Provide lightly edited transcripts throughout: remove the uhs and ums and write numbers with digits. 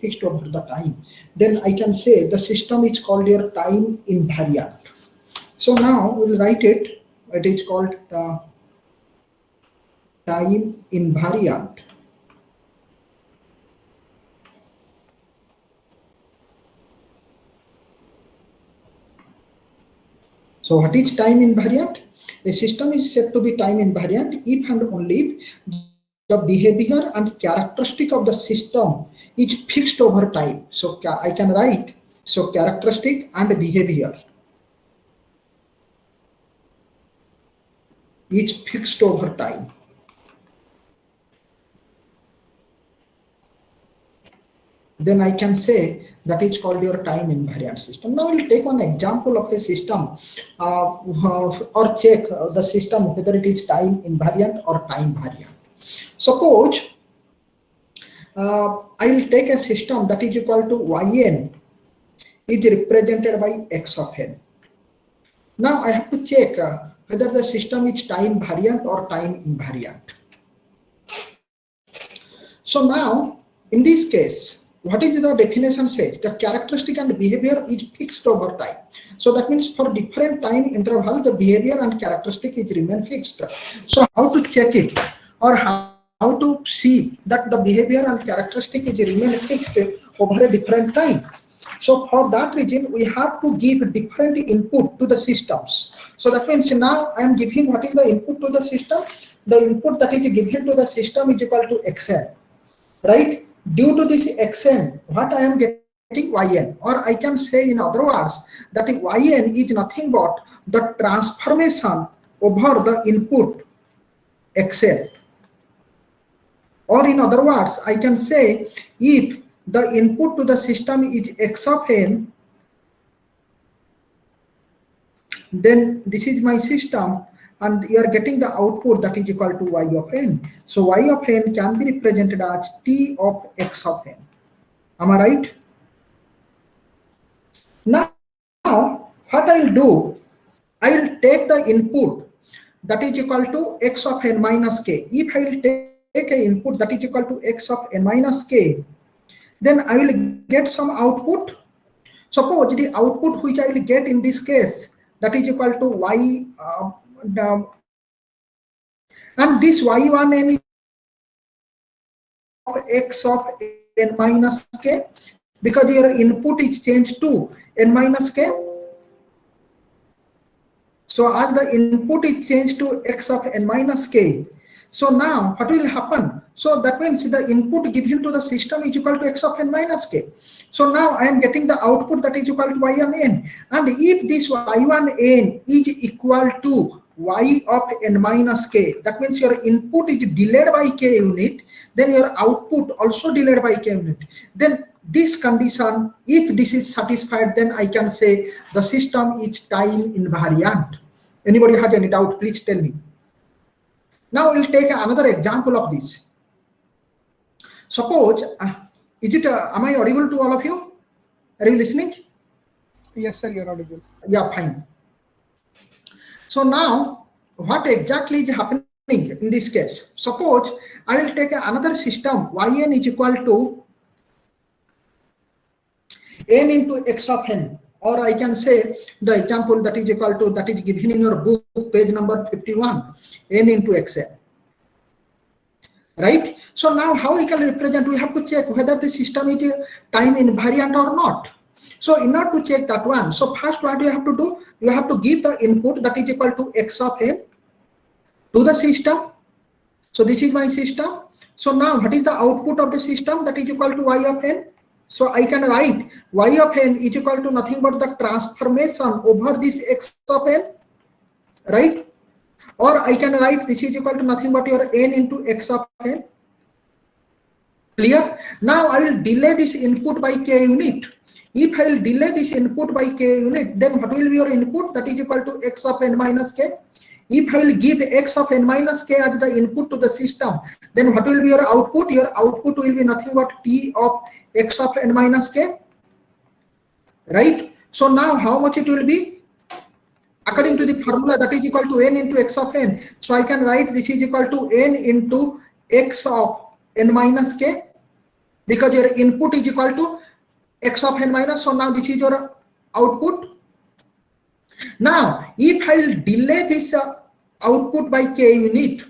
fixed over the time, then I can say the system is called your time invariant. So now we'll write it. It is called time invariant. So what is time invariant? A system is said to be time invariant if and only if the behavior and characteristic of the system is fixed over time. So I can write, so characteristic and behavior is fixed over time. Then I can say that is called your time invariant system. Now we'll take one example of a system or check the system whether it is time invariant or time variant. Suppose I will take a system that is equal to yn is represented by x of n. Now I have to check whether the system is time variant or time invariant. So now in this case, what is the definition says? The characteristic and behavior is fixed over time. So that means for different time interval, the behavior and characteristic is remain fixed. So how to check it, or how to see that the behavior and characteristic is remain fixed over a different time? So for that reason, we have to give different input to the systems. So that means now I am giving what is the input to the system. The input that is given to the system is equal to xn, right? Due to this xn, what I am getting yn, or I can say in other words that yn is nothing but the transformation over the input xn. Or in other words, I can say if the input to the system is x of n, then this is my system, and you are getting the output that is equal to y of n. So y of n can be represented as t of x of n. Am I right? Now what I will do, I will take the input that is equal to x of n minus k. If I will take an input that is equal to x of n minus k, then I will get some output. Suppose the output which I will get in this case, that is equal to y, and this y1n is of x of n minus k, because your input is changed to n minus k. So as the input is changed to x of n minus k, so now what will happen? So that means the input given to the system is equal to x of n minus k. So now I am getting the output that is equal to y1n. And if this y1n is equal to y of n minus k, that means your input is delayed by k unit, then your output also delayed by k unit. Then this condition, if this is satisfied, then I can say the system is time invariant. Anybody has any doubt, please tell me. Now we'll take another example of this. Suppose, am I audible to all of you? Are you listening? Yes, sir, you're audible. Yeah, fine. So now, what exactly is happening in this case? Suppose I will take another system, yn is equal to n into x of n. Or I can say the example that is equal to, that is given in your book, page number 51, n into xn. Right? So now how we can represent, we have to check whether the system is time invariant or not. So in order to check that one, so first what you have to do, you have to give the input that is equal to x of n to the system. So this is my system. So now what is the output of the system? That is equal to y of n. So I can write y of n is equal to nothing but the transformation over this x of n, right? Or I can write this is equal to nothing but your n into x of n. Clear? Now I will delay this input by k unit. If I will delay this input by k unit, then what will be your input? That is equal to x of n minus k. If I will give x of n minus k as the input to the system, then what will be your output? Your output will be nothing but t of x of n minus k, right? So now how much it will be? According to the formula, that is equal to n into x of n. So I can write this is equal to n into x of n minus k. because your input is equal to x of n minus. So now this is your output. Now, if I will delay this output by k unit,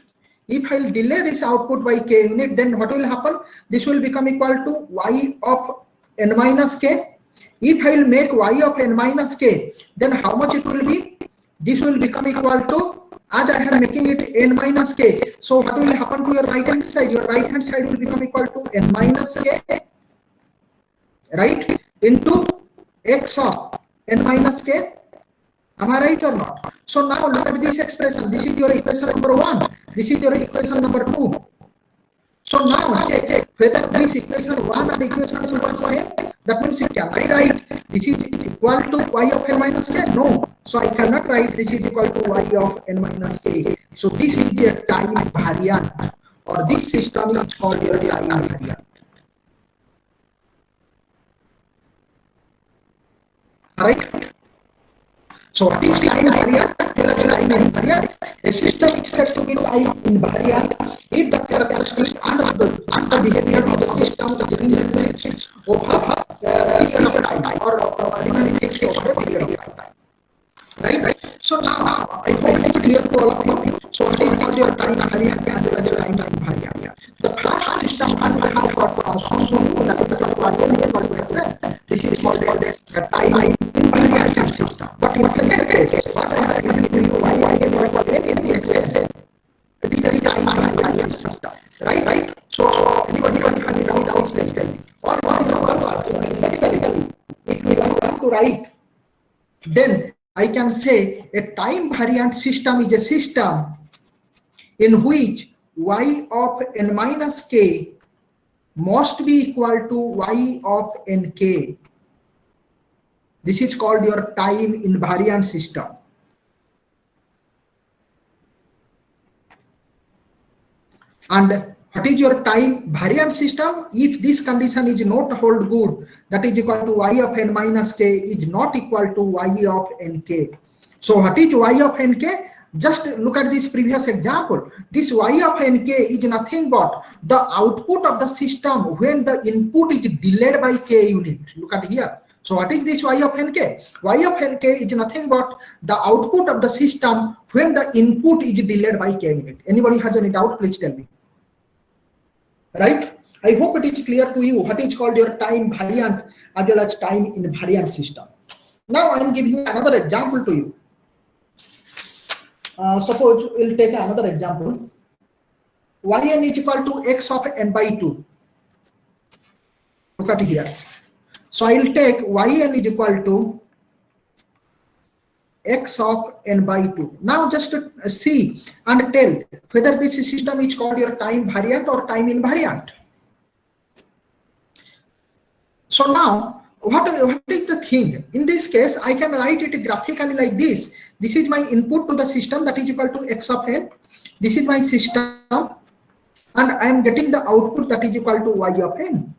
if I will delay this output by k unit, then what will happen? This will become equal to y of n minus k. If I will make y of n minus k, then how much it will be? This will become equal to, as I am making it n minus k. So what will happen to your right hand side? Your right hand side will become equal to n minus k, right, into x of n minus k. Am I right or not? So now look at this expression. This is your equation number 1. This is your equation number 2. So now check whether this equation 1 and equation 2 are same. That means can I write this is equal to y of n minus k? No. So I cannot write this is equal to y of n minus k. So this is the time variant, or this system is called your time variant. Alright. So what is time invariant? Time invariant. A system is said to be time invariant if the characteristics and the behavior of the system is remain fixed over a period of time, or remain fixed over a period of time. Right? So now I hope it is clear to all of you. So what is called your time invariant and the time invariant? The first system and we have got also that is the this is called a time invariant system. But in second case, what I have given to you, y in excess, it is a time invariant system. Right? So anybody has any doubts, please tell me. Or if we want to write, then I can say a time variant system is a system in which y of n minus k must be equal to y of nk. This is called your time invariant system. And what is your time variant system? If this condition is not hold good, that is equal to y of n minus k is not equal to y of nk. So what is y of nk? Just look at this previous example. This y of nk is nothing but the output of the system when the input is delayed by k unit. Look at here. So what is this y of nk? Y of nk is nothing but the output of the system when the input is delayed by k unit. Anybody has any doubt? Please tell me. Right? I hope it is clear to you what is called your time variant as well as time invariant system. Now I am giving another example to you. Suppose we'll take another example. Yn is equal to x of n by 2. Look at here. So I will take yn is equal to x of n by 2. Now just see and tell whether this system is called your time variant or time invariant. So now what is the thing? In this case, I can write it graphically like this. This is my input to the system, that is equal to x of n. This is my system, and I am getting the output that is equal to y of n.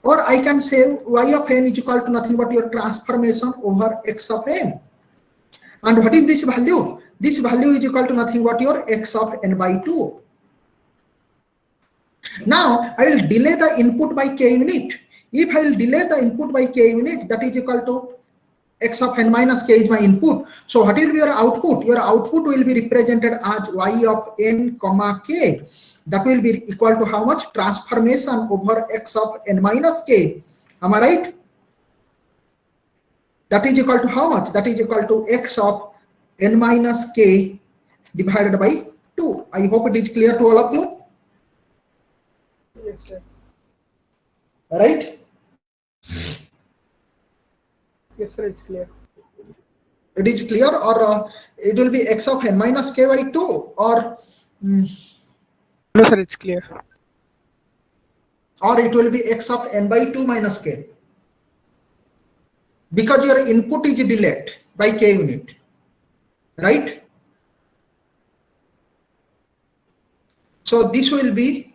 Or I can say y of n is equal to nothing but your transformation over x of n. And what is this value? This value is equal to nothing but your x of n by 2. Now I will delay the input by k unit. If I will delay the input by k unit, that is equal to x of n minus k is my input. So what will be your output? Your output will be represented as y of n comma k. That will be equal to how much? Transformation over x of n minus k. Am I right? That is equal to how much? That is equal to x of n minus k divided by 2. I hope it is clear to all of you. Yes, sir. Right? Yes, sir, it's clear. It is clear, or it will be x of n minus k by 2, or No, sir, it's clear. Or it will be x of n by 2 minus k. Because your input is delayed by k unit. Right? So this will be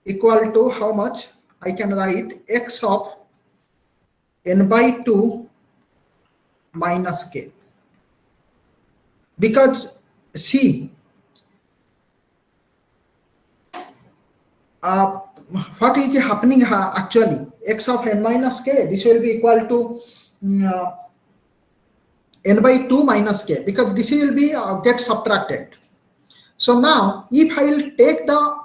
equal to how much? I can write x of n by 2 minus k. Because see, what is happening actually? X of n minus k, this will be equal to n by 2 minus k, because this will be get subtracted. So now if I will take the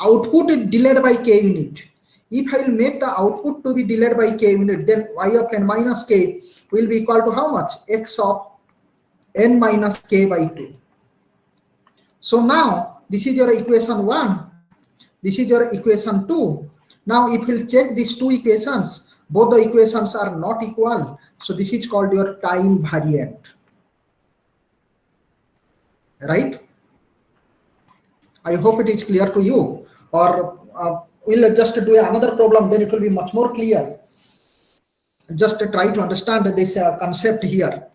output delayed by k unit, if I will make the output to be delayed by k unit, then y of n minus k will be equal to how much? X of n minus k by 2. So now this is your equation 1, this is your equation 2. Now if you check these two equations, both the equations are not equal. So this is called your time variant, right? I hope it is clear to you, or we'll just do another problem, then it will be much more clear. Just try to understand this concept here.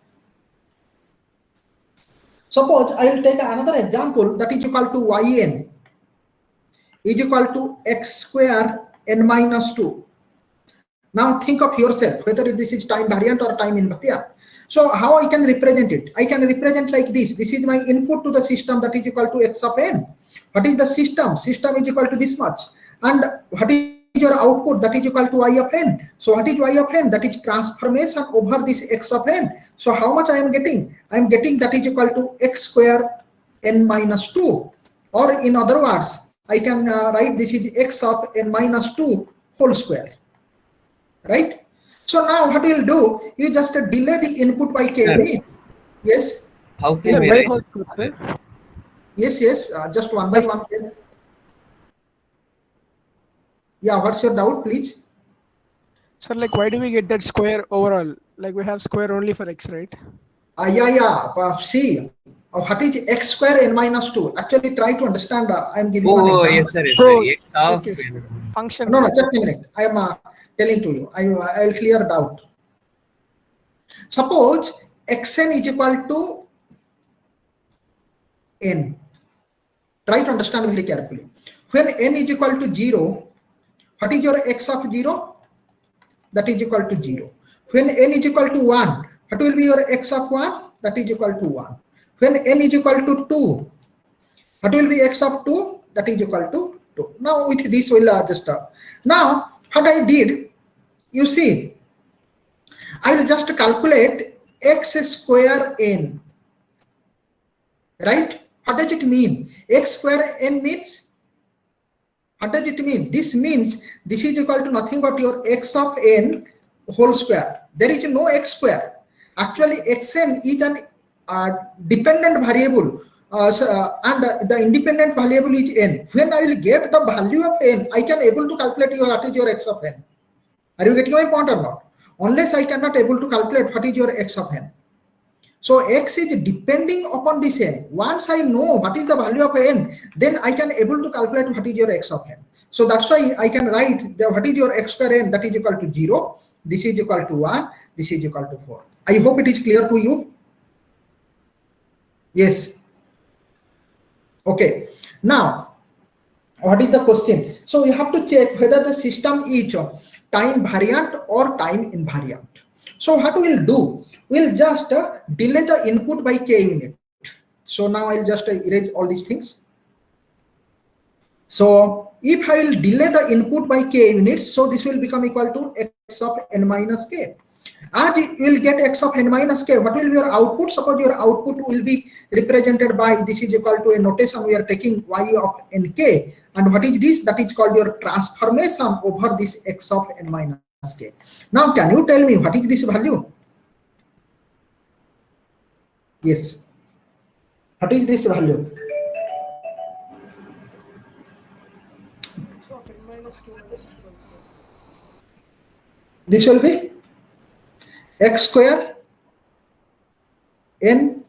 Suppose I will take another example, that is equal to yn is equal to x square n minus 2. Now think of yourself whether this is time variant or time invariant. So how I can represent it? I can represent like this. This is my input to the system, that is equal to x of n. What is the system? System is equal to this much. And what is your output? That is equal to y of n. So what is y of n? That is transformation over this x of n. So how much I am getting? I am getting that is equal to x square n minus 2. Or in other words, I can write this is x of n minus 2 whole square. Right? So now what you will do, you just delay the input by k unit. Yes? How can we write? Yes, just one by one. Yeah, what's your doubt, please? Sir, like, why do we get that square overall? Like, we have square only for x, right? See, what is x square n minus 2? Actually, try to understand. I'm giving Oh, one example. yes, sir. Yes, sir. X of Okay, function. No, just a minute. I am telling to you. I will clear doubt. Suppose xn is equal to n. Try to understand very carefully. When n is equal to 0, what is your x of 0? That is equal to 0. When n is equal to 1, what will be your x of 1? That is equal to 1. When n is equal to 2, what will be x of 2? That is equal to 2. Now with this we'll just now what I did, you see, I will just calculate x square n. Right? What does it mean? X square n means, what does it mean? This means this is equal to nothing but your x of n whole square. There is no x square. Actually, xn is an dependent variable, and the independent variable is n. When I will get the value of n, I can able to calculate what is your x of n. Are you getting my point or not? Unless I cannot able to calculate what is your x of n. So x is depending upon this n. Once I know what is the value of n, then I can able to calculate what is your x of n. So that's why I can write what is your x square n, that is equal to 0, this is equal to 1, this is equal to 4. I hope it is clear to you. Yes. Okay. Now, what is the question? So you have to check whether the system is time variant or time invariant. So what we'll do, we'll just delay the input by k unit. So now I'll just erase all these things. So if I will delay the input by k units, so this will become equal to x of n minus k. As you will get x of n minus k, what will be your output? Suppose your output will be represented by, this is equal to a notation, we are taking y of nk, and what is this? That is called your transformation over this x of n minus k. Now can you tell me what is this value? Yes. What is this value? This will be x square n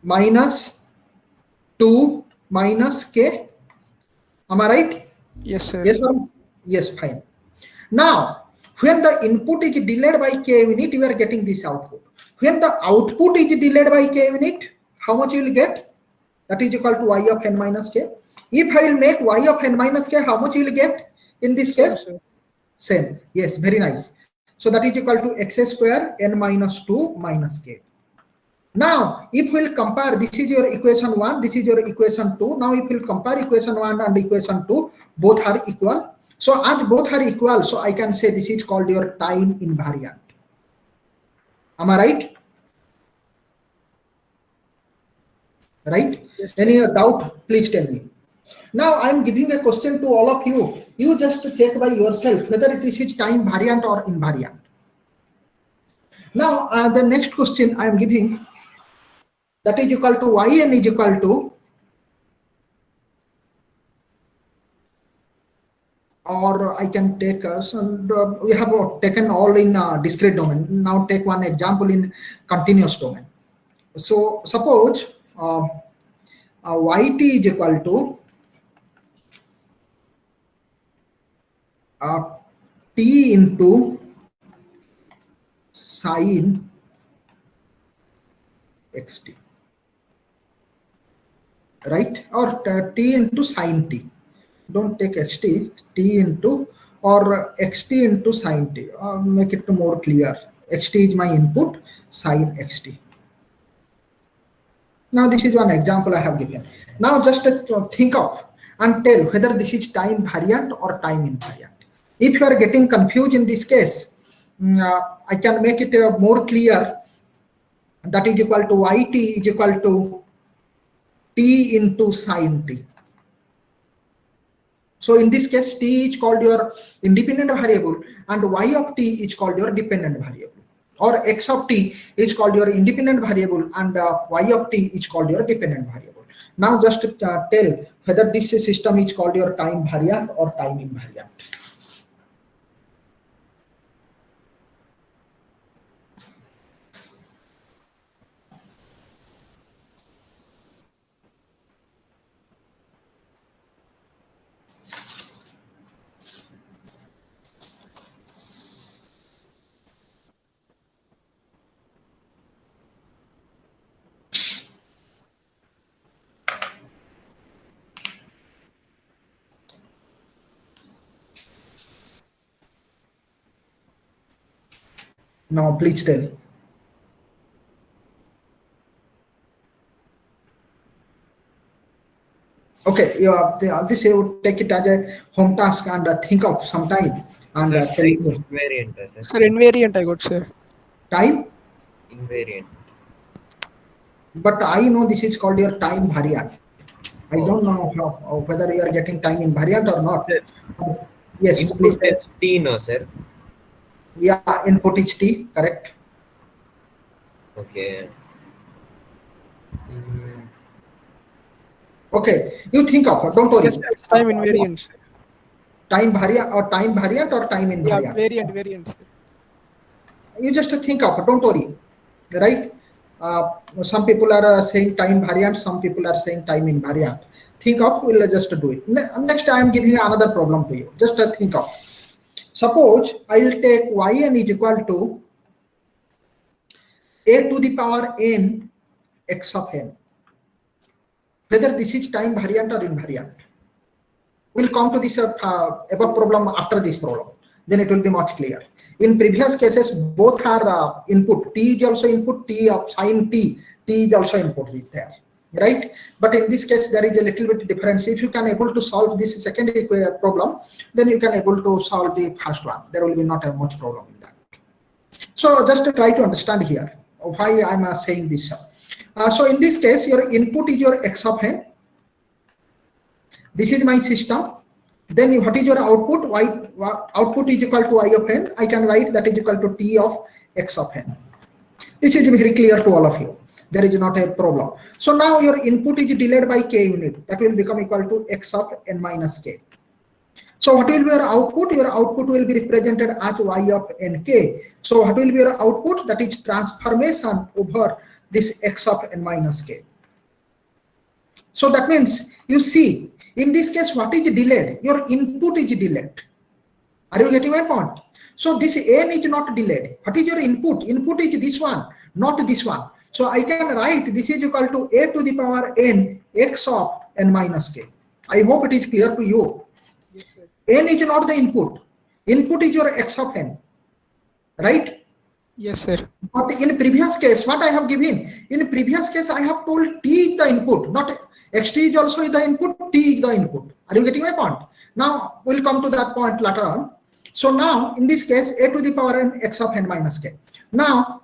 minus 2 minus k. Am I right? Yes, sir. Yes, sir. Yes, fine. Now, when the input is delayed by k unit, you are getting this output. When the output is delayed by k unit, how much you will get? That is equal to y of n minus k. If I will make y of n minus k, how much you will get in this case? Same. Yes, very nice. So that is equal to x square n minus 2 minus k. Now, if we'll compare, this is your equation 1, this is your equation 2. Now, if we'll compare equation 1 and equation 2, both are equal. So, as both are equal, so I can say this is called your time invariant. Am I right? Right? Yes, Any doubt? Please tell me. Now, I am giving a question to all of you. You just check by yourself whether this is time variant or invariant. Now, the next question I am giving, that is equal to yn is equal to, or I can take we have taken all in discrete domain. Now take one example in continuous domain. So suppose yt is equal to t into sine xt, right? Or t into sine t. Don't take xt, t into or xt into sine t. Make it more clear. Xt is my input, sine xt. Now this is one example I have given. Now just think of and tell whether this is time variant or time invariant. If you are getting confused in this case, I can make it more clear. That is equal to yt is equal to t into sine t. So in this case, t is called your independent variable and y of t is called your dependent variable. Or x of t is called your independent variable and y of t is called your dependent variable. Now just tell whether this system is called your time variant or time invariant. Now please tell. Okay, this you would take it as a home task and think of some time and Sir, tell me. invariant, sir. Sir, invariant I got, sir. Time, Invariant. but I know this is called your time variant. I don't know whether you are getting time invariant or not. Sir, Yes, please. input is t, no, sir? Yeah, input is t, correct. Okay. Okay, you think of it, don't worry. Yes, sir, it's time invariant, sir. Time variant or time invariant. Yeah, variant, sir. You just think of it, don't worry, right? Some people are saying time variant, some people are saying time invariant. Think of, we'll just do it. Next, I am giving you another problem to you. Just think of. Suppose I will take yn is equal to a to the power n x of n. Whether this is time variant or invariant. We'll come to this above problem after this problem. Then it will be much clear. In previous cases, both are input. T is also input, t of sine t is also input is there, right? But in this case, there is a little bit difference. If you can able to solve this second problem, then you can able to solve the first one. There will be not a much problem in that. So just to try to understand here why I'm saying this. So in this case, your input is your x of n. This is my system. Then what is your output? Output is equal to y of n. I can write that is equal to t of x of n. This is very clear to all of you. There is not a problem. So now your input is delayed by k unit. That will become equal to x of n minus k. So what will be your output? Your output will be represented as y of nk. So what will be your output? That is transformation over this x of n minus k. So that means, you see, in this case, what is delayed? Your input is delayed. Are you getting my point? So this n is not delayed. What is your input? Input is this one, not this one. So I can write this is equal to a to the power n x of n minus k. I hope it is clear to you. Yes, sir. N is not the input. Input is your x of n, right? Yes, sir. But in previous case, what I have given? In previous case, I have told T is the input, not xt is also the input, T is the input. Are you getting my point? Now, we'll come to that point later on. So now, in this case, a to the power n x of n minus k. Now,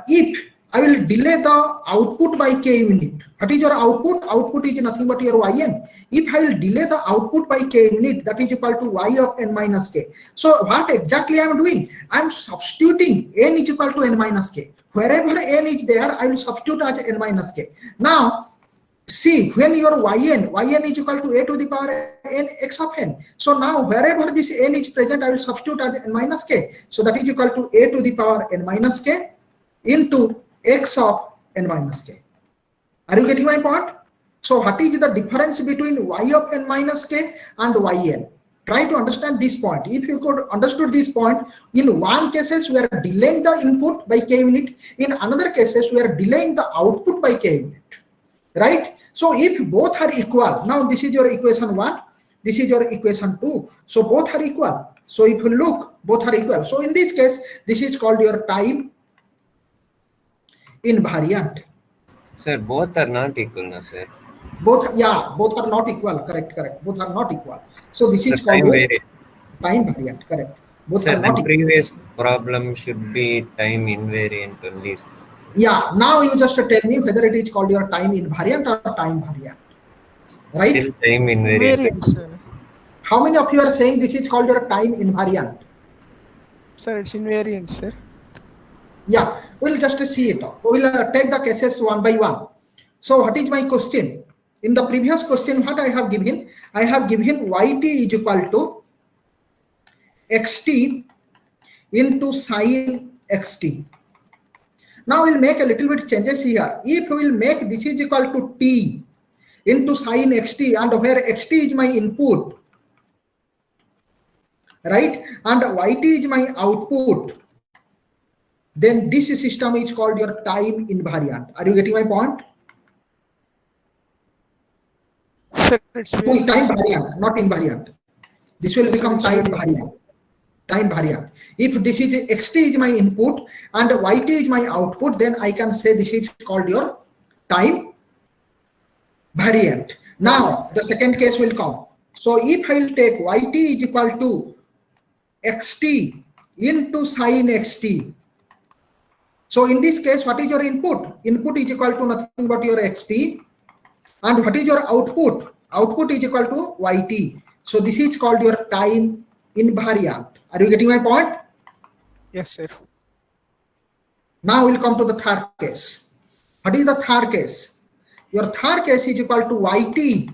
if I will delay the output by k unit. What is your output? Output is nothing but your yn. If I will delay the output by k unit, that is equal to y of n minus k. So what exactly I am doing? I am substituting n is equal to n minus k. Wherever n is there, I will substitute as n minus k. Now, see, when your yn is equal to a to the power n x of n. So now, wherever this n is present, I will substitute as n minus k. So that is equal to a to the power n minus k into x of n minus k. Are you getting my point? So what is the difference between y of n minus k and yn? Try to understand this point. If you could understood this point, in one cases we are delaying the input by k unit, in another cases we are delaying the output by k unit, right? So if both are equal, now this is your equation 1, this is your equation 2, so both are equal. So if you look, both are equal. So in this case, this is called your time invariant. Sir, both are not equal, no, sir. Both, yeah, both are not equal. Correct. Both are not equal. So this is called time variant. Correct. Both sir, are not the equal. previous problem should be time invariant only. Yeah. Now you just tell me whether it is called your time invariant or time variant. Right? Still time invariant. Invariant, sir. How many of you are saying this is called your time invariant? Sir, it's invariant, sir. Yeah, we'll just see it. We'll take the cases one by one. So what is my question? In the previous question, what I have given? I have given yt is equal to xt into sine xt. Now we'll make a little bit changes here. If we will make this is equal to t into sine xt, and where xt is my input, right, and yt is my output, then this system is called your time invariant. Are you getting my point? Sir, it's No, time variant, not invariant. This will become time variant. Time variant. If this is xt is my input and yt is my output, then I can say this is called your time variant. Now the second case will come. So if I will take yt is equal to xt into sine xt. So in this case, what is your input? Input is equal to nothing but your xt. And what is your output? Output is equal to yt. So this is called your time invariant. Are you getting my point? Yes, sir. Now we'll come to the third case. What is the third case? Your third case is equal to yt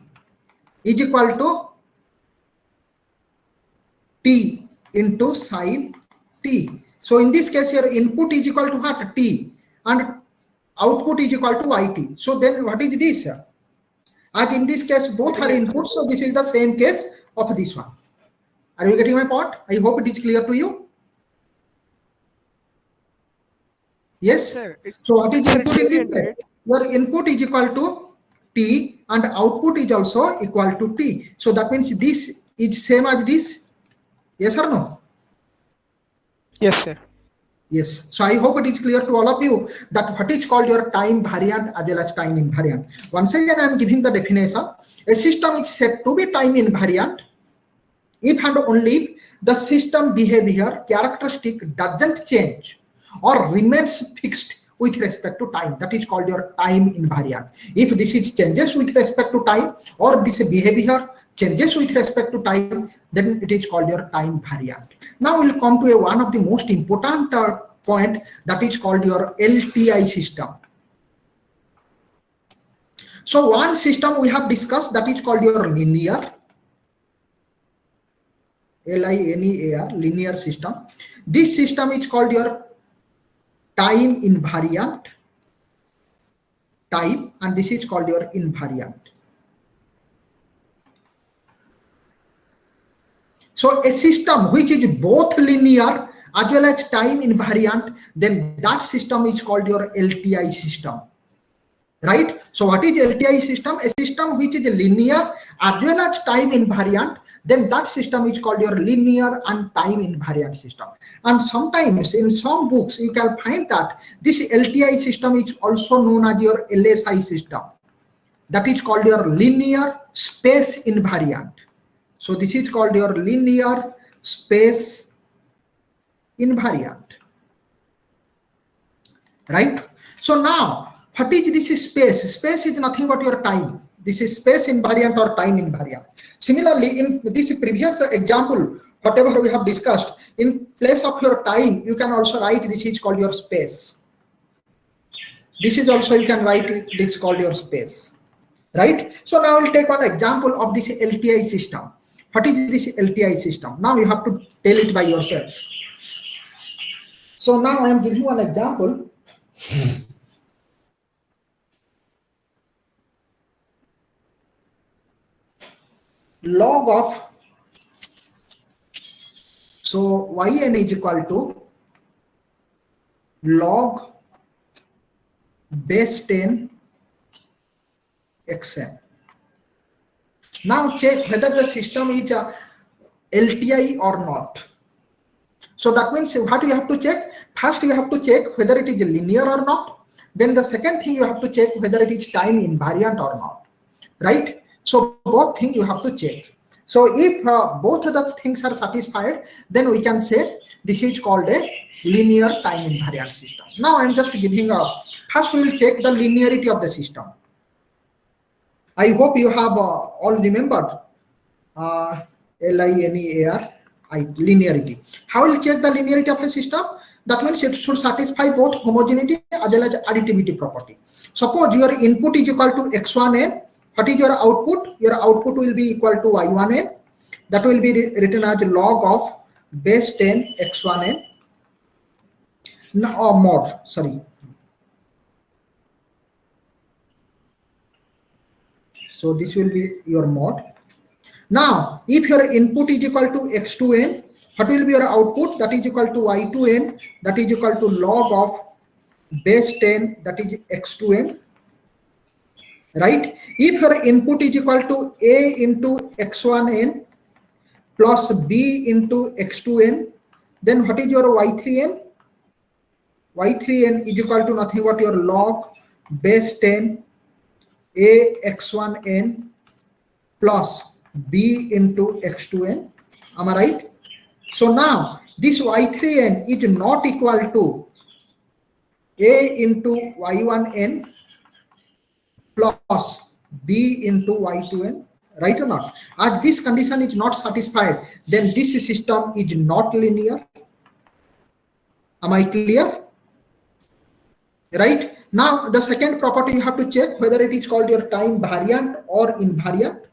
is equal to t into sine t. So in this case, your input is equal to what? T, and output is equal to yt. So then what is this? As in this case, both are inputs. So this is the same case of this one. Are you getting my point? I hope it is clear to you. Yes. Sir, So what is input in this invariant, case? right? Your input is equal to t and output is also equal to t. So that means this is same as this. Yes or no? Yes, sir. Yes. So I hope it is clear to all of you that what is called your time variant as well as time invariant. Once again, I am giving the definition. A system is said to be time invariant if and only if the system behavior characteristic doesn't change or remains fixed with respect to time. That is called your time invariant. If this is changes with respect to time or this behavior changes with respect to time, then it is called your time variant. Now we'll come to one of the most important point, that is called your LTI system. So one system we have discussed, that is called your linear, L-I-N-E-A-R, linear system. This system is called your time invariant type, and this is called your invariant. So a system which is both linear as well as time invariant, then that system is called your LTI system, right? So what is LTI system? A system which is linear as well as time invariant, then that system is called your linear and time invariant system. And sometimes in some books you can find that this LTI system is also known as your LSI system, that is called your linear space invariant. So this is called your linear space invariant, right? So now what is this space? Space is nothing but your time. This is space invariant or time invariant. Similarly, in this previous example, whatever we have discussed, in place of your time, you can also write this is called your space. This is also you can write it, this is called your space, right? So now we'll take one example of this LTI system. What is this LTI system? Now you have to tell it by yourself. So now I am giving you an example. Log of, so yn is equal to log base 10 xn. Now check whether the system is a LTI or not. So that means what you have to check? First you have to check whether it is linear or not. Then the second thing you have to check whether it is time invariant or not, right? So both things you have to check. So if both of those things are satisfied, then we can say this is called a linear time invariant system. Now I'm just giving first we will check the linearity of the system. I hope you have all remembered linear linearity. How will check the linearity of a system? That means it should satisfy both homogeneity as well as additivity property. Suppose your input is equal to x1n. What is your output? Your output will be equal to y1n. That will be written as log of base 10 x1n. No, or mod, sorry. So this will be your mod. Now, if your input is equal to x2n, what will be your output? That is equal to y2n. That is equal to log of base 10, that is x2n. Right? If your input is equal to a into x1n plus b into x2n, then what is your y3n? Y3n is equal to nothing but your log base 10 a x1n plus b into x2n. Am I right? So now this y3n is not equal to a into y1n plus b into y2n, right or not? As this condition is not satisfied, then this system is not linear. Am I clear? Right? Now the second property you have to check whether it is called your time variant or invariant.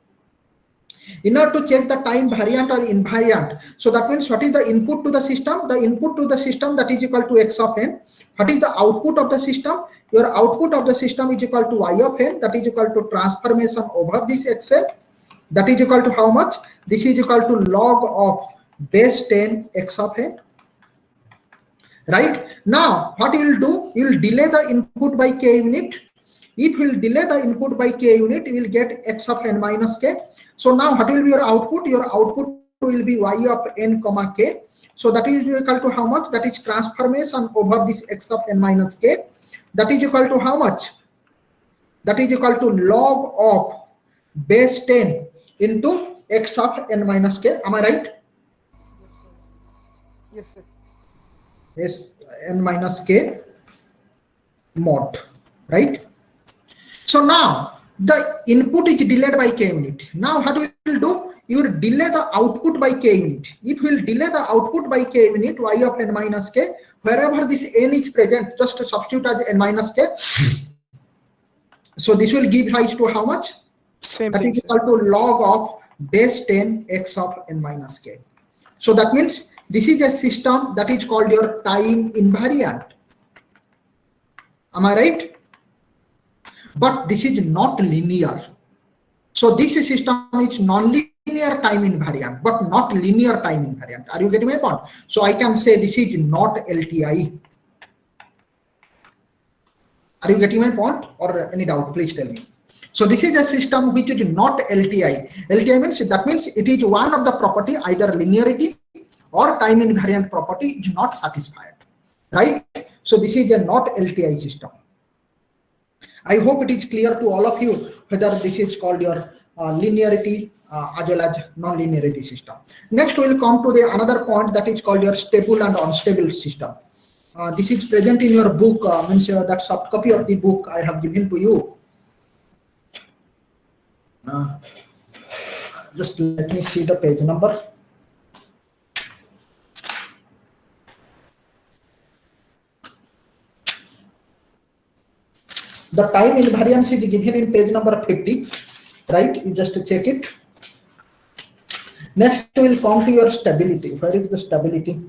In order to check the time variant or invariant, so that means what is the input to the system? The input to the system, that is equal to x of n. What is the output of the system? Your output of the system is equal to y of n, that is equal to transformation over this xn. That is equal to how much? This is equal to log of base 10 x of n. Right? Now what you will do? You will delay the input by k unit. If you will delay the input by k unit, you will get x of n minus k. So now what will be your output? Your output will be y of n comma k. So that is equal to how much? That is transformation over this x of n minus k. That is equal to how much? That is equal to log of base 10 into x of n minus k. Am I right? Yes, sir. Yes, n minus k mod, right? So now the input is delayed by k unit. Now what we will do? You will delay the output by k unit. If you will delay the output by k unit, y of n minus k, wherever this n is present, just to substitute as n minus k. So this will give rise to how much? Same That thing. is equal to log of base 10 x of n minus k. So that means this is a system that is called your time invariant. Am I right? But this is not linear. So this system is non-linear time invariant, but not linear time invariant. Are you getting my point? So I can say this is not LTI. Are you getting my point or any doubt? Please tell me. So this is a system which is not LTI. LTI means that means it is one of the property, either linearity or time invariant property is not satisfied, right? So this is a not LTI system. I hope it is clear to all of you whether this is called your linearity as well as non-linearity system. Next, we will come to the another point that is called your stable and unstable system. This is present in your book, means that soft copy of the book I have given to you. Just let me see the page number. The time invariance is given in page number 50, right? You just check it. Next, we will come to your stability. Where is the stability?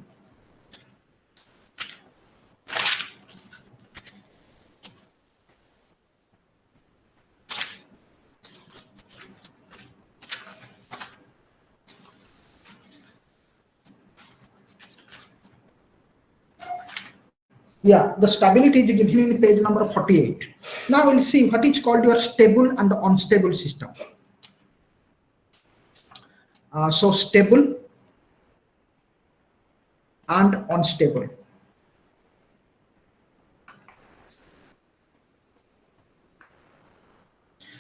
Yeah, the stability is given in page number 48. Now we'll see what is called your stable and unstable system. So stable and unstable.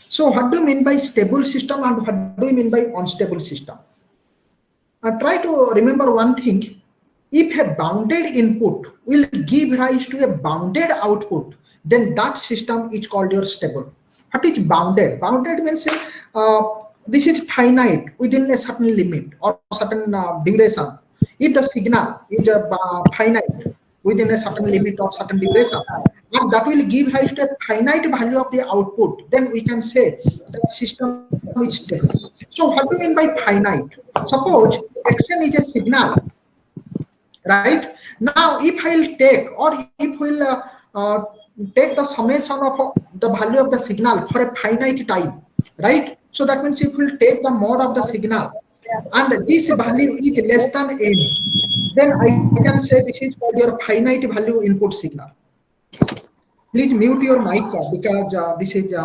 So what do you mean by stable system and what do you mean by unstable system? Try to remember one thing. If a bounded input will give rise to a bounded output, then that system is called your stable. What is bounded? Bounded means this is finite within a certain limit or certain duration. If the signal is finite within a certain limit or certain duration, and that will give rise to a finite value of the output, then we can say the system is stable. So what do you mean by finite? Suppose Xn is a signal, right? Now if I'll take, or if we'll take the summation of the value of the signal for a finite time, right? So that means if we'll take the mode of the signal and this value is less than n, then I can say this is called your finite value input signal. Please mute your mic because this is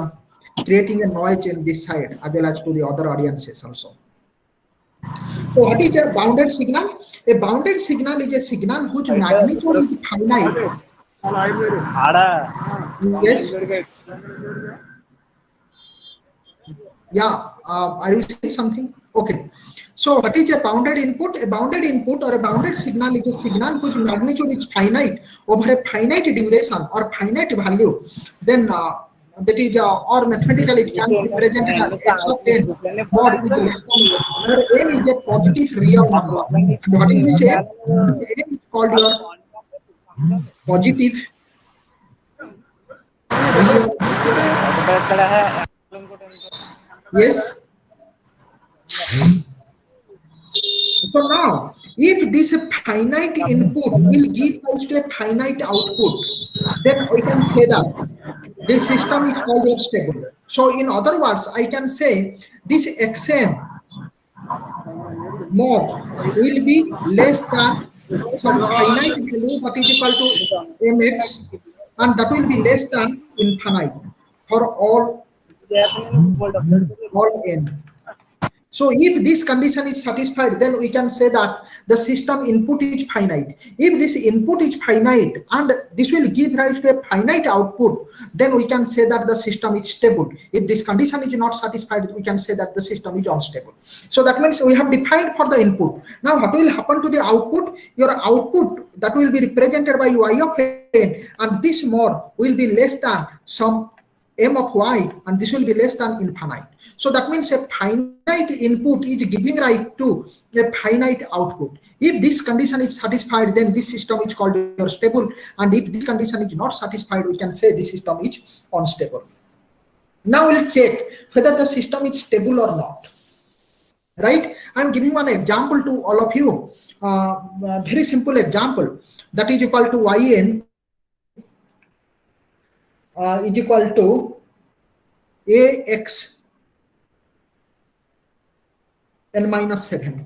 creating a noise in this side as well as to the other audiences also. So what is a bounded signal? A bounded signal is a signal whose magnitude is finite. Yes. Yeah. Are you saying something? Okay. So what is a bounded input? A bounded input or a bounded signal is a signal whose magnitude is finite over a finite duration or finite value. Then that is or mathematically it can be represented as x of n mod is less than, where n is a positive real number. And what is this n? This n is called your positive real. Yes. So now, if this finite input will give us to a finite output, then we can say that this system is called stable. So in other words, I can say this Xn mod will be less than some finite value that is equal to mx, and that will be less than infinite for all n. So if this condition is satisfied, then we can say that the system input is finite. If this input is finite and this will give rise to a finite output, then we can say that the system is stable. If this condition is not satisfied, we can say that the system is unstable. So that means we have defined for the input. Now what will happen to the output? Your output that will be represented by y of n, and this mod will be less than some m of y, and this will be less than infinite. So that means a finite input is giving rise to a finite output. If this condition is satisfied, then this system is called your stable, and if this condition is not satisfied, we can say this system is unstable. Now we'll check whether the system is stable or not. Right? I'm giving one example to all of you. Very simple example, that is equal to yn is equal to ax n minus 7.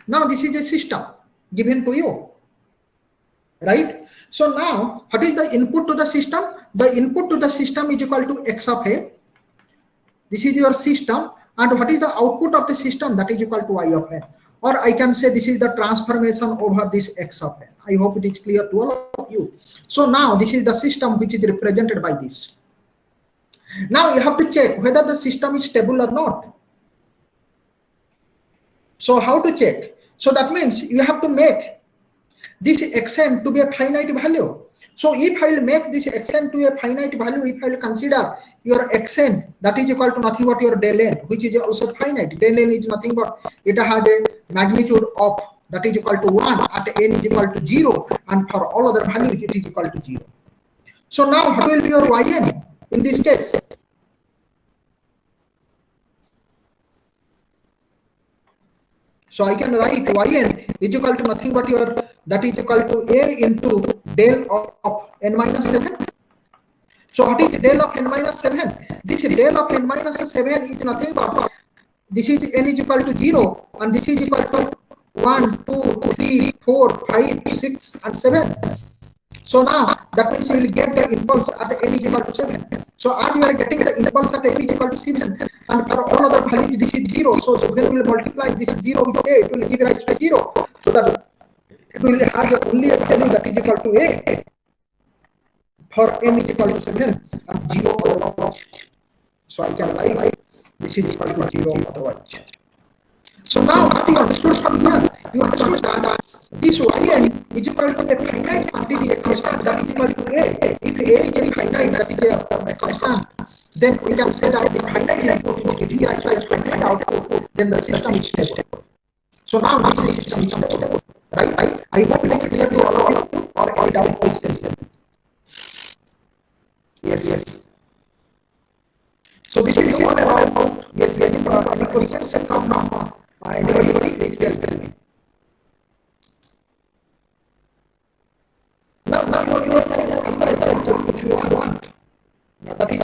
Now this is a system given to you. right? So now, what is the input to the system? The input to the system is equal to x of a. This is your system, and what is the output of the system? That is equal to y of n. Or I can say this is the transformation over this x of n. I hope it is clear to all of you. So now this is the system which is represented by this. Now you have to check whether the system is stable or not. So how to check? So that means you have to make this xn to be a finite value. So if I will make this xn to a finite value, if I will consider your xn, that is equal to nothing but your del n, which is also finite. Del n is nothing but it has a magnitude of that is equal to 1 at n is equal to 0, and for all other values it is equal to 0. So now what will be your yn in this case? So I can write yn is equal to nothing but your that is equal to a into del of n minus 7. So what is del of n minus 7? This del of n minus 7 is nothing but this is n is equal to 0 and this is equal to 1, 2, 3, 4, 5, 6 and 7. So now that means you will get the impulse at n is equal to 7. So as you are getting the impulse at n is equal to 7, and for all other values this is 0. So when we will multiply this 0 with a, it will give rise to 0. So that it will have only a value that is equal to a for n is equal to 7 and 0 otherwise. So I can write this is equal to 0 otherwise. So now what you understood from here, you understood that this yn is equal to a finite quantity, a constant that is equal to a. If a is a finite, that is a constant, then we can say that the finite input is giving rise to a finite output, then the system is stable. So now this system is stable, right? I hope it is clear to all of you, or any doubt please tell me. Yes. So this is all about, yes, any questions from now? Anybody, please tell me. Now you are if you want. That is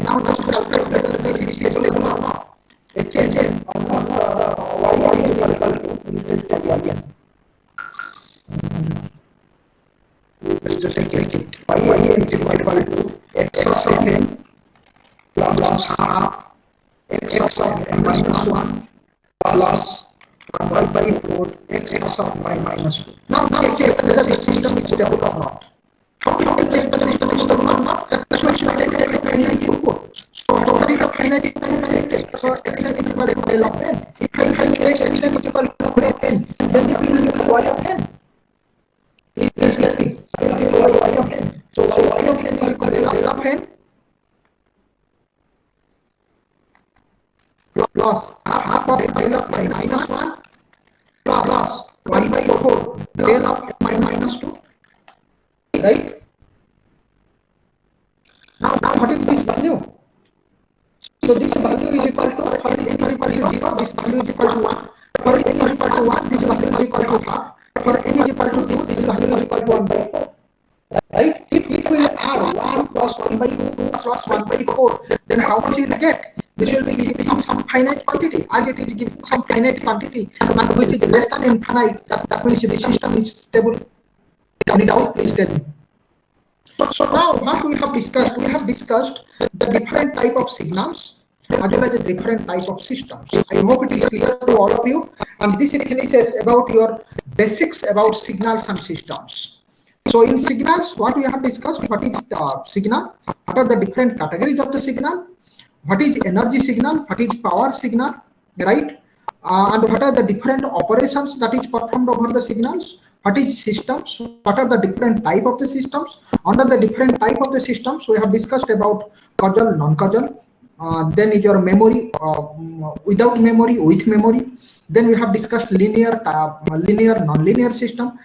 now just calculate whether this is stable or not. HN on y is equal to yn. Let's just take it. Y is equal to x of n plus half x of n minus 1 plus 1 by 4 x of y minus 2. Now check whether the system is stable or not. How do you check the system is stable or not? That's why you take a finite input. So what is the finite input? So xn is equal to del of n. If I take xn is equal to n, then it will be y of n. Please let me. Y of n. So y of n is equal to del of n plus half of del of y minus 1 plus 1 by 4 del of y minus 2. Right? Now what is this value? So this value is equal to, for n is equal to 0, this value is equal to 1. For n is equal to 1, this value is equal to half. For n is equal to 2, this value is equal to 1 by 4. Right? If we add 1 plus 1 by 2 plus 1 by 4, then how much you will get? This will be giving some finite quantity. As it is giving some finite quantity, and which is less than infinite, that means the system is stable. Any doubt, please tell me. So now what we have discussed the different type of signals as well as the different type of systems. I hope it is clear to all of you, and this finishes about your basics about signals and systems. So in signals, what we have discussed, what is signal, what are the different categories of the signal, what is energy signal, what is power signal, right? And what are the different operations that is performed over the signals, what is systems, what are the different type of the systems. Under the different type of the systems, we have discussed about causal, non-causal, then is your memory, without memory, with memory. Then we have discussed linear, non-linear system,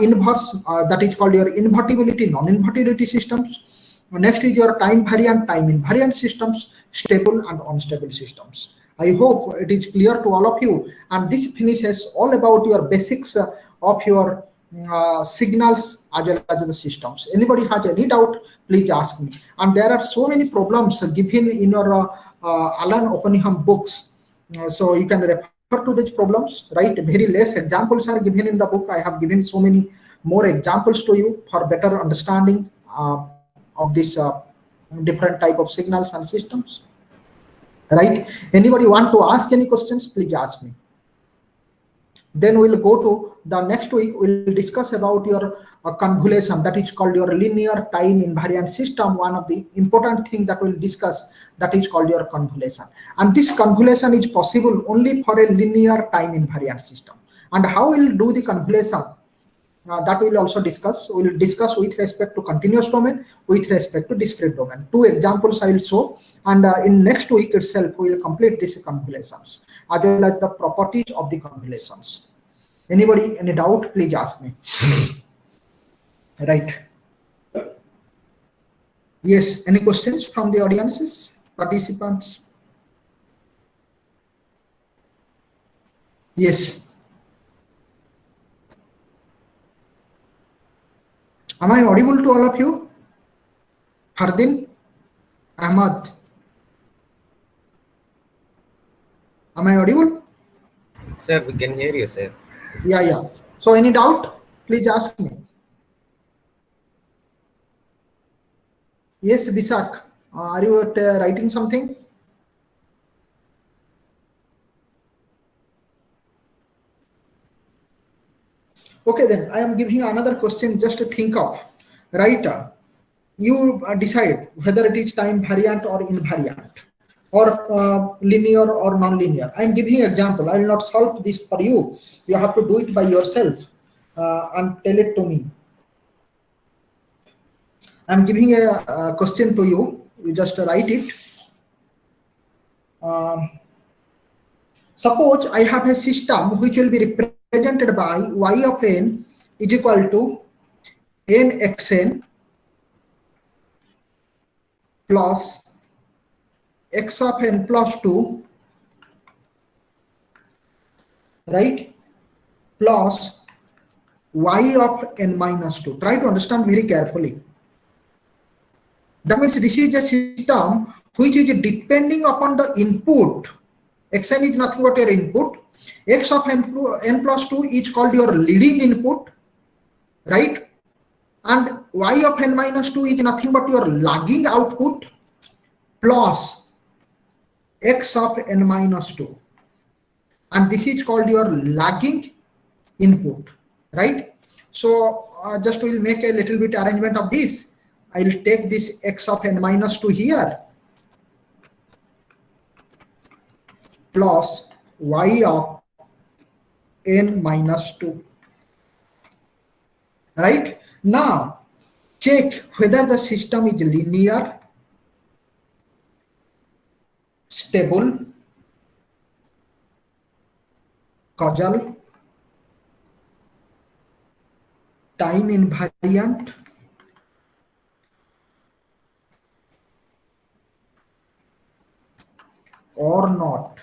inverse, that is called your invertibility, non-invertibility systems. Next is your time variant, time invariant systems, stable and unstable systems. I hope it is clear to all of you, and this finishes all about your basics of your signals as well as the systems. Anybody has any doubt, please ask me. And there are so many problems given in your Alan Oppenheim books, so you can refer to these problems, right? Very less examples are given in the book. I have given so many more examples to you for better understanding of this different type of signals and systems, right? Anybody want to ask any questions? Please ask me. Then we'll go to the next week. We'll discuss about your convolution, that is called your linear time invariant system. One of the important thing that we'll discuss, that is called your convolution. And this convolution is possible only for a linear time invariant system. And how we'll do the convolution, that we will also discuss. We will discuss with respect to continuous domain, with respect to discrete domain. Two examples I will show, and in next week itself we will complete these convolutions as well as the properties of the convolutions. Anybody any doubt? Please ask me. Right. Yes. Any questions from the audiences, participants? Yes. Am I audible to all of you? Fardin, Ahmad. Am I audible? Sir, we can hear you, sir. Yeah. So any doubt? Please ask me. Yes, Bisak. Are you writing something? Okay, then I am giving another question just to think of, right? You decide whether it is time variant or invariant, or linear or non-linear. I am giving an example. I will not solve this for you. You have to do it by yourself and tell it to me. I am giving a question to you. You just write it. Suppose I have a system which will be represented by y of n is equal to nxn plus x of n plus 2, right, plus y of n minus 2. Try to understand very carefully. That means this is a system which is depending upon the input. Xn is nothing but your input. X of n plus 2 is called your leading input, right? And y of n minus 2 is nothing but your lagging output, plus x of n minus 2. And this is called your lagging input, right? So just we'll make a little bit arrangement of this. I will take this x of n minus 2 here, plus y of n minus 2, right? Now check whether the system is linear, stable, causal, time invariant, or not.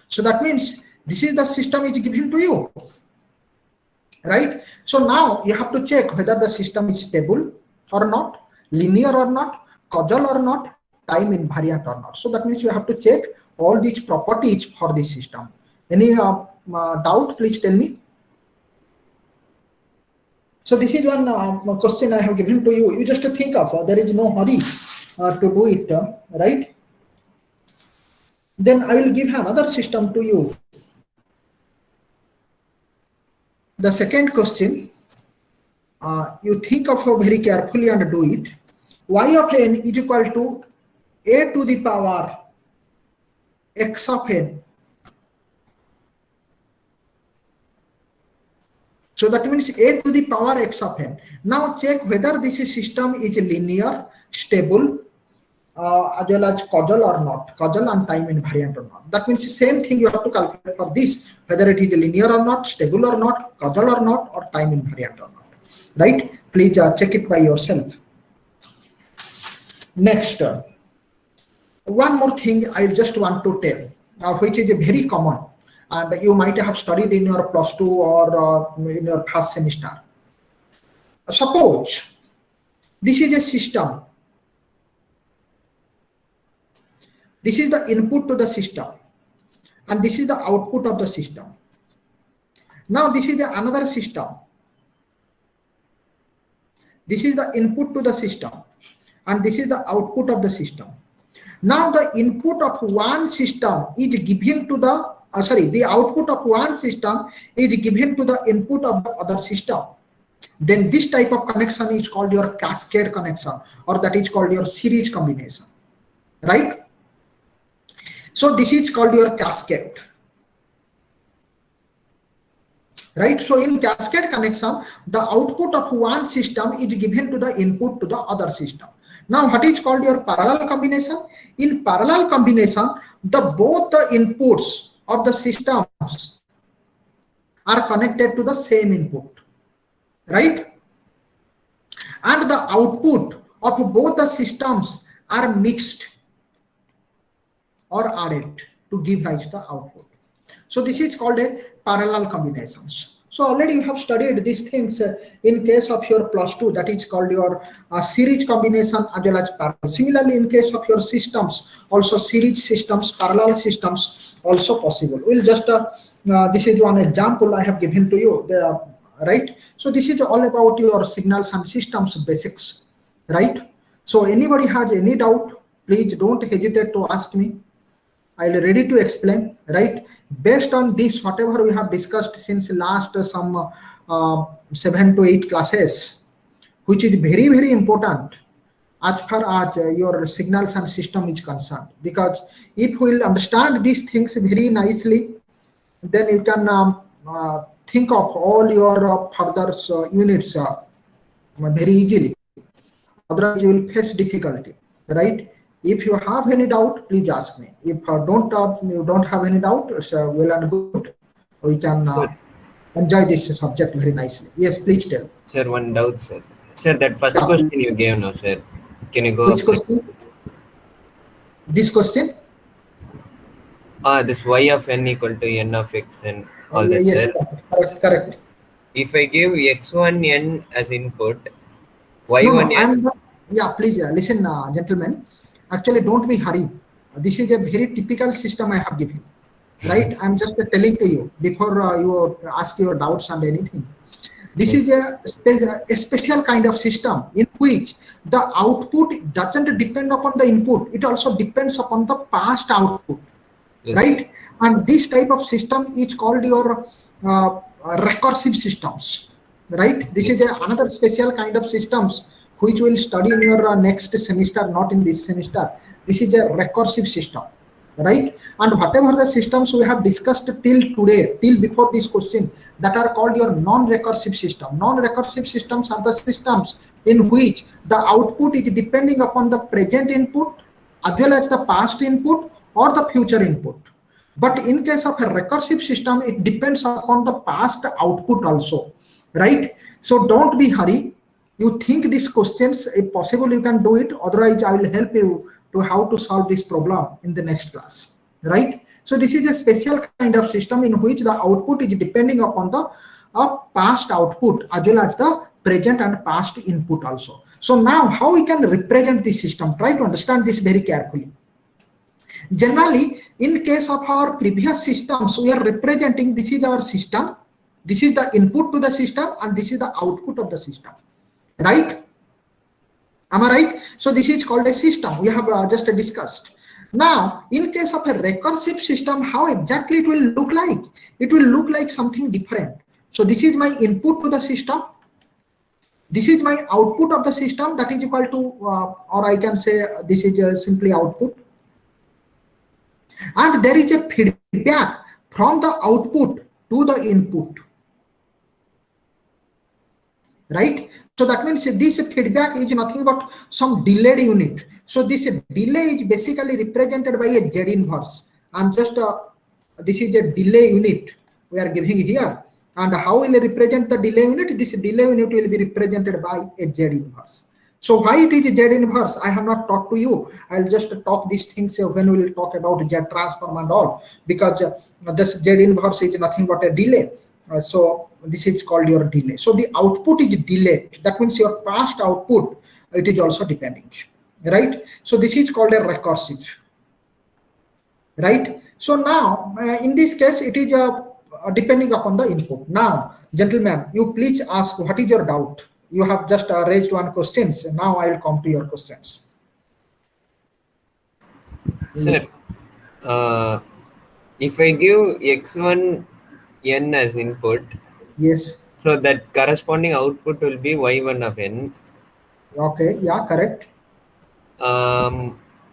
So that means this is the system is given to you, right? So now you have to check whether the system is stable or not, linear or not, causal or not, time invariant or not. So that means you have to check all these properties for this system. Any doubt? Please tell me. So this is one question I have given to you. You just think of. There is no hurry to do it, right? Then I will give another system to you. The second question, you think of very carefully and do it. Y of n is equal to a to the power x of n. So that means a to the power x of n. Now check whether this system is linear, stable, as well as causal or not, causal and time invariant or not. That means the same thing you have to calculate for this, whether it is linear or not, stable or not, causal or not, or time invariant or not, right? Please check it by yourself. Next, one more thing I just want to tell, which is very common, and you might have studied in your +2 or in your first semester. Suppose this is a system. This is the input to the system, and this is the output of the system. Now this is another system. This is the input to the system, and this is the output of the system. Now the input of one system is given to the the output of one system is given to the input of the other system. Then this type of connection is called your cascade connection, or that is called your series combination, right? So this is called your cascade, right? So in cascade connection, the output of one system is given to the input to the other system. Now what is called your parallel combination? In parallel combination, both the inputs of the systems are connected to the same input, right? And the output of both the systems are mixed or added to give rise to the output. So this is called a parallel combinations. So already you have studied these things in case of your +2, that is called your series combination as well as parallel. Similarly, in case of your systems, also series systems, parallel systems also possible. We'll just this is one example I have given to you, right? So this is all about your signals and systems basics, right? So anybody has any doubt, please don't hesitate to ask me. I'll be ready to explain, right? Based on this, whatever we have discussed since last some 7 to 8 classes, which is very, very important as far as your signals and system is concerned. Because if we will understand these things very nicely, then you can think of all your further units very easily. Otherwise, you will face difficulty, right? If you have any doubt, please ask me. If you don't have any doubt, it's well and good. We can enjoy this subject very nicely. Yes, please tell. Sir, one doubt, sir. Sir, that first question you gave, no, sir. Can you go? Which question? This question? This y of n equal to n of x and all that, yes, sir. Correct. If I give x1n as input, y1n. Please listen, gentlemen. Actually, don't be hurry. This is a very typical system I have given, right? I'm just telling to you before you ask your doubts and anything. This is a special kind of system in which the output doesn't depend upon the input. It also depends upon the past output, right? And this type of system is called your recursive systems, right? This is another special kind of systems which we'll study in your next semester, not in this semester. This is a recursive system, right? And whatever the systems we have discussed till today, till before this question, that are called your non-recursive system. Non-recursive systems are the systems in which the output is depending upon the present input as well as the past input or the future input. But in case of a recursive system, it depends upon the past output also, right? So don't be hurry. You think these questions, if possible, you can do it. Otherwise, I will help you to how to solve this problem in the next class, right? So this is a special kind of system in which the output is depending upon the past output as well as the present and past input also. So now how we can represent this system? Try to understand this very carefully. Generally, in case of our previous systems, we are representing this is our system, this is the input to the system, and this is the output of the system. Right? Am I right? So this is called a system. We have just discussed. Now, in case of a recursive system, how exactly it will look like? It will look like something different. So this is my input to the system. This is my output of the system, that is equal to, or I can say this is simply output. And there is a feedback from the output to the input. Right? So that means this feedback is nothing but some delayed unit. So this delay is basically represented by a Z inverse. And just this is a delay unit we are giving here. And how will I represent the delay unit? This delay unit will be represented by a Z inverse. So why it is Z inverse? I have not talked to you. I'll just talk these things when we will talk about Z transform and all. Because this Z inverse is nothing but a delay. So this is called your delay. So the output is delayed. That means your past output, it is also depending, right? So this is called a recursive, right? So now, in this case, it is depending upon the input. Now, gentlemen, you please ask what is your doubt. You have just raised one question. So now I will come to your questions. Sir, if I give x1 n as input, Yes. so that corresponding output will be y1 of n. Okay. Yeah. Correct.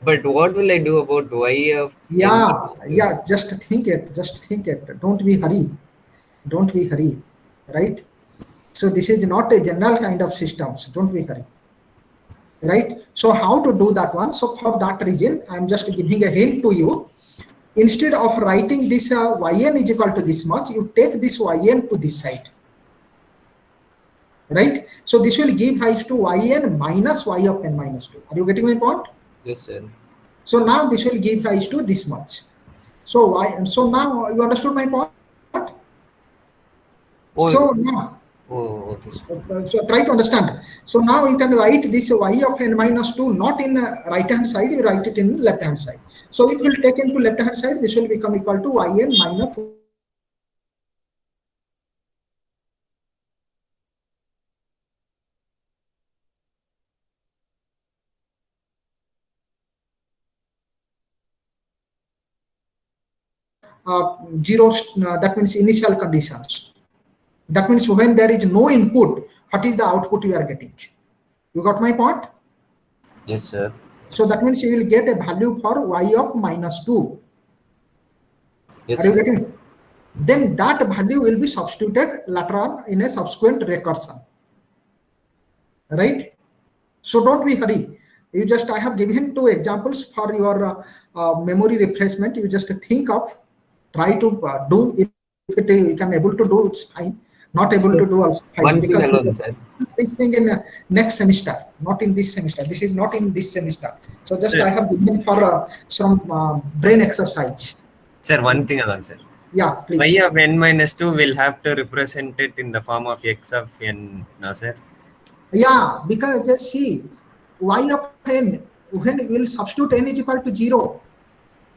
But what will I do about y of Yeah. n? Yeah. Just think it. Just think it. Don't be hurry. Don't be hurry. Right. So this is not a general kind of systems. Don't be hurry. Right. So how to do that one? So for that reason, I'm just giving a hint to you. Instead of writing this yn is equal to this much, you take this yn to this side. Right. So this will give rise to yn minus y of n minus 2. Are you getting my point? Yes, sir. So now this will give rise to this much. So so now you understood my point? Oh, so now, okay, sir. so try to understand. So now you can write this y of n minus 2 not in right hand side, you write it in left hand side. So it will take into left hand side, this will become equal to yn minus zero, that means initial conditions. That means when there is no input, what is the output you are getting? You got my point? Yes, sir. So that means you will get a value for y of minus 2. Yes, are you sir. getting it? Then that value will be substituted later on in a subsequent recursion. Right? So don't be hurry. You just, I have given 2 examples for your memory refreshment. You just think of, try to do it. If you can able to do, it's fine. Not able to do, also fine. One thing alone, sir. This thing in next semester, not in this semester. This is not in this semester. So just Sir. I have given for some brain exercise. Sir, one thing alone, sir. Yeah, please. Y of n minus 2 will have to represent it in the form of x of n, no, sir? Yeah, because just see, y of n, when we will substitute n is equal to 0,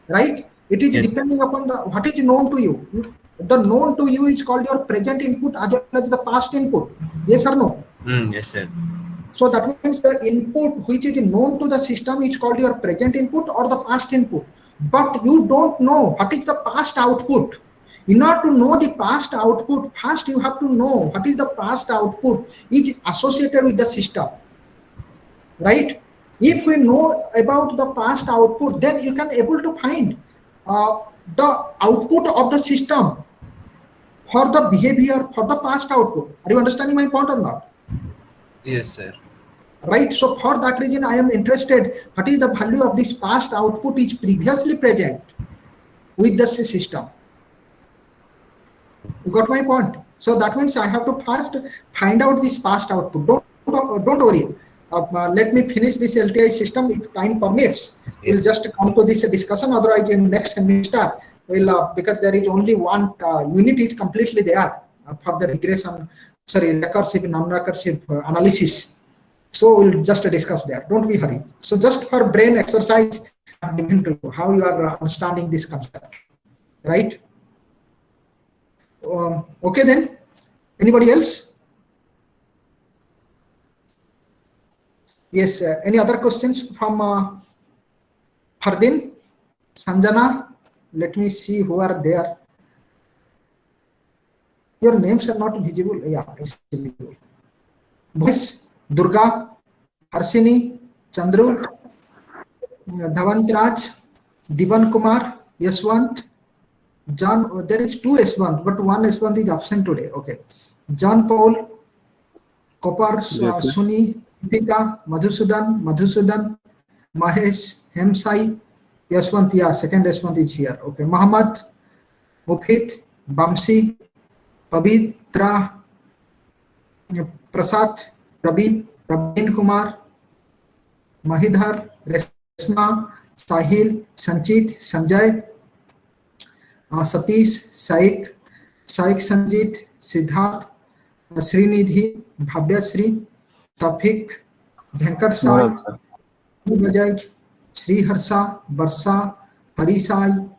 right? It is Yes, depending upon the what is known to you. The known to you is called your present input as well as the past input. Yes or no? Yes, sir. So that means the input which is known to the system is called your present input or the past input. But you don't know what is the past output. In order to know the past output, first you have to know what is the past output is associated with the system. Right? If we know about the past output, then you can able to find the output of the system for the behavior for the past output. Are you understanding my point or not? Yes, sir. Right. So for that reason, I am interested what is the value of this past output is previously present with the system. You got my point? So that means I have to first find out this past output. Don't worry. Let me finish this LTI system if time permits. We'll just come to this discussion. Otherwise, in next semester, we'll because there is only one unit is completely there for the regression, recursive, non-recursive analysis. So we'll just discuss there. Don't be hurry. So just for brain exercise, I'm giving to you how you are understanding this concept, right? Okay then. Anybody else? Yes. Any other questions from Fardin, Sanjana? Let me see who are there. Your names are not visible. Yeah, it's visible. Bhush, Durga, Harshini, Chandru, Dhavantraj, Divan Kumar, Yaswant, John. There is 2 Yaswant, but 1 Yaswant is absent today. Okay. John Paul, Kopar, yes, Suni, Tika, Madhusudan, Mahesh, Hemsai, Yaswant. Yeah, second Yaswant is here. Okay. Muhammad, Mufit, Bamsi, Pavitra, Prasad, Rabin Kumar, Mahidhar, Resma, Sahil, Sanchit, Sanjay, Satish, Saik Sanjit, Siddharth, Srinidhi, Bhavyasri, Tafik, Venkat Sai, Bajaj, Sri Harsha, Barsa, Harisai,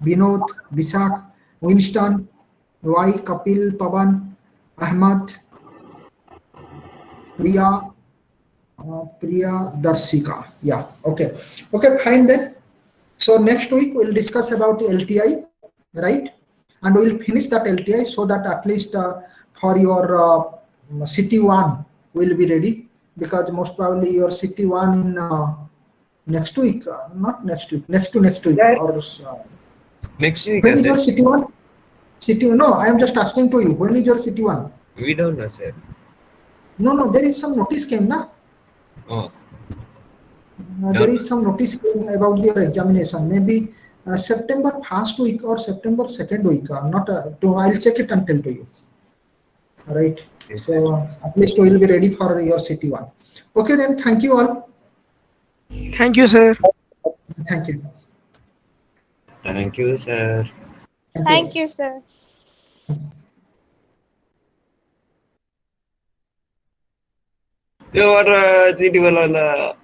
Vinod, Vishak, Winston, Y, Kapil, Pavan, Ahmad, Priya, Priya Darshika. Yeah, okay. Okay, fine then. So next week we'll discuss about LTI, right? And we'll finish that LTI so that at least for your city one will be ready, because most probably your city one in next week, not next week, next to next week, Sir. or Next week, when is sir. your city one? City, no, I am just asking to you, when is your city one? We don't know, sir. No, there is some notice came, na? Oh, There is some notice came about your examination. Maybe September first week or September second week. Not. I'll check it and tell to you. All right. yes, So sir. at least we will be ready for your city one. Okay, then. Thank you all. Thank you, sir. Thank you. Thank you, sir. Thank you, sir. Yo, what? GT wala.